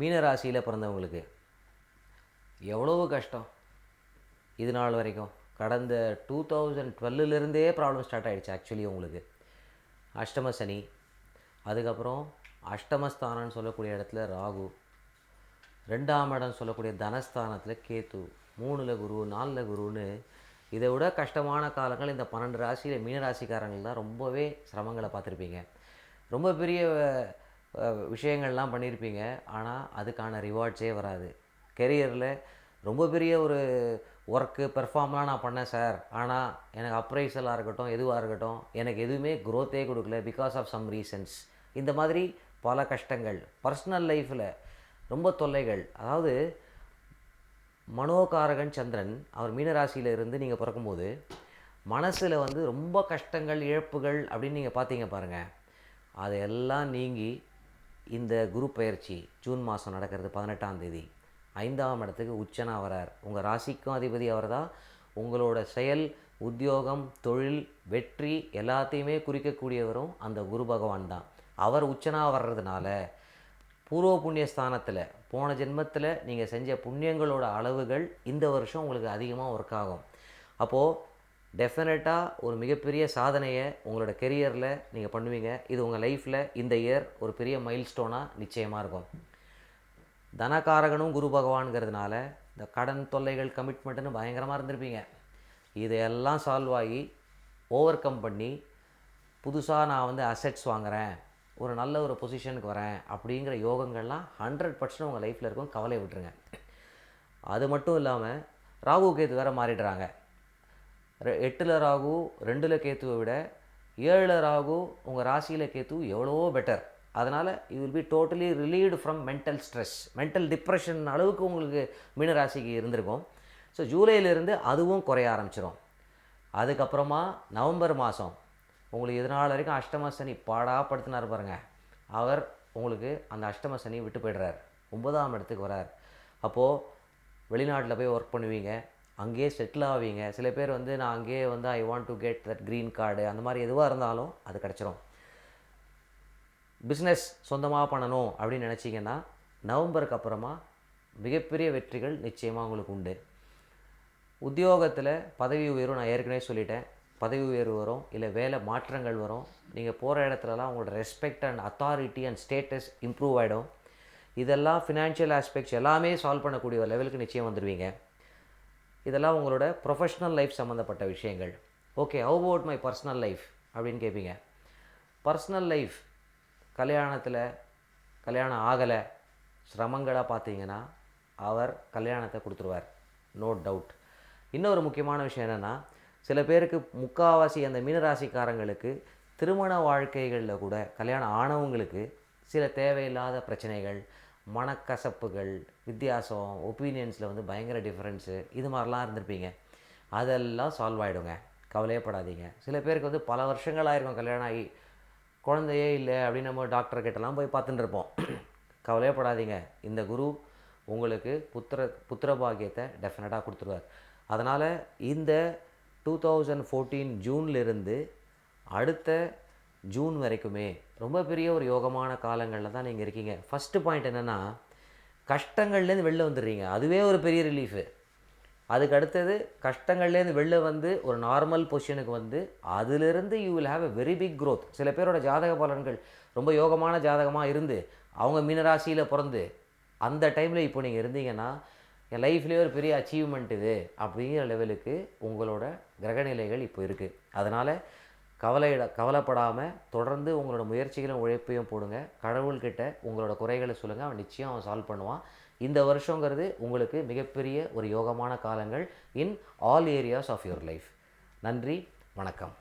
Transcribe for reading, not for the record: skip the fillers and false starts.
மீன ராசியில் பிறந்தவங்களுக்கு எவ்வளவு கஷ்டம் இது நாள் வரைக்கும். கடந்த 2012லேருந்தே ப்ராப்ளம் ஸ்டார்ட் ஆகிடுச்சு ஆக்சுவலி உங்களுக்கு. அஷ்டம சனி, அதுக்கப்புறம் அஷ்டமஸ்தானம்னு சொல்லக்கூடிய இடத்துல ராகு, 2ஆம் இடம் சொல்லக்கூடிய தனஸ்தானத்தில் கேத்து, 3ல் குரு, 4ல் குருன்னு இதை விட கஷ்டமான காலங்கள் இந்த 12 ராசியில் மீனராசிக்காரங்கள் தான் ரொம்பவே சிரமங்களை பார்த்துருப்பீங்க. ரொம்ப பெரிய விஷயங்கள்லாம் பண்ணியிருப்பீங்க. ஆனால் அதுக்கான ரிவார்ட்ஸே வராது. கெரியரில் ரொம்ப பெரிய ஒரு ஒர்க்கு பெர்ஃபார்ம்லாம் நான் பண்ணேன் சார், ஆனால் எனக்கு அப்ரைசலாக இருக்கட்டும் எதுவாக இருக்கட்டும் எனக்கு எதுவுமே க்ரோத்தே கொடுக்கல பிகாஸ் ஆஃப் சம் ரீசன்ஸ். இந்த மாதிரி பல கஷ்டங்கள் பர்சனல் லைஃப்பில் ரொம்ப தொல்லைகள். அதாவது மனோகாரகன் சந்திரன் அவர் மீனராசியில் இருந்து நீங்கள் பிறக்கும்போது மனசில் ரொம்ப கஷ்டங்கள் இழப்புகள் அப்படின்னு நீங்கள் பார்த்தீங்க பாருங்கள். அதையெல்லாம் நீங்கி இந்த குரு பயிற்சி ஜூன் மாதம் நடக்கிறது 18ஆம் தேதி 5ஆம் இடத்துக்கு உச்சனா வரார். உங்கள் ராசிக்கும் அதிபதி அவர் தான். உங்களோட செயல், உத்தியோகம், தொழில், வெற்றி எல்லாத்தையுமே குறிக்கக்கூடியவரும் அந்த குரு பகவான் தான். அவர் உச்சனா வர்றதுனால பூர்வ புண்ணிய ஸ்தானத்தில் போன ஜென்மத்தில் நீங்கள் செஞ்ச புண்ணியங்களோட அளவுகள் இந்த வருஷம் உங்களுக்கு அதிகமாக ஒர்க் ஆகும். அப்போது டெஃபினட்டாக ஒரு மிகப்பெரிய சாதனையை உங்களோட கெரியரில் நீங்கள் பண்ணுவீங்க. இது உங்கள் லைஃப்பில் இந்த இயர் ஒரு பெரிய மைல்ஸ்டோனாக நிச்சயமாக இருக்கும். தனகாரகனும் குரு பகவான்கிறதுனால இந்த கடன் தொல்லைகள் கமிட்மெண்ட்டுன்னு பயங்கரமாக இருந்திருப்பீங்க. இதையெல்லாம் சால்வ் ஆகி ஓவர் கம் பண்ணி புதுசாக நான் அசெட்ஸ் வாங்குகிறேன், ஒரு நல்ல ஒரு பொசிஷனுக்கு வரேன் அப்படிங்கிற யோகங்கள்லாம் 100% உங்கள் லைஃப்பில் இருக்கும். கவலை விட்டுருங்க. அது மட்டும் இல்லாமல் ராகு கேத்து வேறு மாறிடுறாங்க. 8ல் ராகு 2ல் கேத்துவை விட 7ல் ராகு உங்கள் ராசியில் கேத்து எவ்வளவோ பெட்டர். அதனால் you will be totally relieved from mental stress, mental depression அளவுக்கு உங்களுக்கு மீனராசிக்கு இருந்திருக்கும். ஸோ ஜூலையிலேருந்து அதுவும் குறைய ஆரம்பிச்சிடும். அதுக்கப்புறமா நவம்பர் மாதம் உங்களுக்கு இதனால் வரைக்கும் அஷ்டம சனி பாடாப்படுத்தினார் பாருங்க, அவர் உங்களுக்கு அந்த அஷ்டம சனி விட்டு போய்டுறார். 9ஆம் இடத்துக்கு வரார். அப்போது வெளிநாட்டில் போய் ஒர்க் பண்ணுவீங்க, அங்கேயே செட்டில் ஆவீங்க. சில பேர் நான் அங்கேயே I want to get that green card அந்த மாதிரி எதுவாக இருந்தாலும் அது கிடச்சிரும். பிஸ்னஸ் சொந்தமாக பண்ணணும் அப்படின்னு நினச்சிங்கன்னா நவம்பருக்கு அப்புறமா மிகப்பெரிய வெற்றிகள் நிச்சயமாக உங்களுக்கு உண்டு. உத்தியோகத்தில் பதவி உயர்வு நான் ஏற்கனவே சொல்லிட்டேன். பதவி உயர்வு வரும், இல்லை வேலை மாற்றங்கள் வரும். நீங்கள் போகிற இடத்துலலாம் உங்களோட respect and authority and status improve ஆகிடும். இதெல்லாம் ஃபினான்ஷியல் ஆஸ்பெக்ட்ஸ் எல்லாமே சால்வ் பண்ணக்கூடிய ஒரு லெவலுக்கு நிச்சயம் வந்துடுவீங்க. இதெல்லாம் உங்களோட ப்ரொஃபஷ்னல் லைஃப் சம்மந்தப்பட்ட விஷயங்கள். Okay, how about my personal life அப்படின்னு கேட்பீங்க. பர்சனல் லைஃப் கல்யாணம் ஆகலை, சிரமங்களாக பார்த்தீங்கன்னா அவர் கல்யாணத்தை கொடுத்துருவார், நோ டவுட். இன்னொரு முக்கியமான விஷயம் என்னென்னா, சில பேருக்கு முக்கால்வாசி அந்த மீனராசிக்காரங்களுக்கு திருமண வாழ்க்கைகளில் கூட கல்யாணம் ஆனவங்களுக்கு சில தேவையில்லாத பிரச்சனைகள், மனக்கசப்புகள், வித்தியாசம், ஒப்பீனியன்ஸில் பயங்கர டிஃப்ரென்ஸு, இது மாதிரிலாம் இருந்திருப்பீங்க. அதெல்லாம் சால்வ் ஆகிடுங்க, கவலையப்படாதீங்க. சில பேருக்கு பல வருஷங்கள் ஆயிருக்கும் கல்யாணம் ஆகி, குழந்தையே இல்லை அப்படின்னு நம்ம டாக்டர்கிட்டலாம் போய் பார்த்துட்டு இருப்போம். கவலையப்படாதீங்க, இந்த குரு உங்களுக்கு புத்திர பாக்கியத்தை டெஃபினட்டாக கொடுத்துருவார். அதனால் இந்த 2014 ஜூன்லேருந்து அடுத்த ஜூன் வரைக்குமே ரொம்ப பெரிய ஒரு யோகமான காலங்களில் தான் நீங்கள் இருக்கீங்க. ஃபஸ்ட்டு பாயிண்ட் என்னென்னா, கஷ்டங்கள்லேருந்து வெளில வந்துடுறீங்க, அதுவே ஒரு பெரிய ரிலீஃபு. அதுக்கு அடுத்தது கஷ்டங்கள்லேருந்து வெளில ஒரு நார்மல் பொசிஷனுக்கு அதிலிருந்து you will have a very big growth. சில பேரோட ஜாதக பலன்கள் ரொம்ப யோகமான ஜாதகமாக இருந்து அவங்க மீனராசியில் பிறந்து அந்த டைமில் இப்போ நீங்கள் இருந்தீங்கன்னா என் லைஃப்லேயே ஒரு பெரிய அச்சீவ்மெண்ட் இது அப்படிங்கிற லெவலுக்கு உங்களோட கிரகநிலைகள் இப்போ இருக்குது. அதனால் கவலைப்படாமல் தொடர்ந்து உங்களோட முயற்சிகளும் உழைப்பையும் போடுங்க. கடவுள்கிட்ட உங்களோட குறைகளை சொல்லுங்கள், அவன் நிச்சயம் அவன் சால்வ் பண்ணுவான். இந்த வருஷங்கிறது உங்களுக்கு மிகப்பெரிய ஒரு யோகமான காலங்கள் in all areas of your life. நன்றி, வணக்கம்.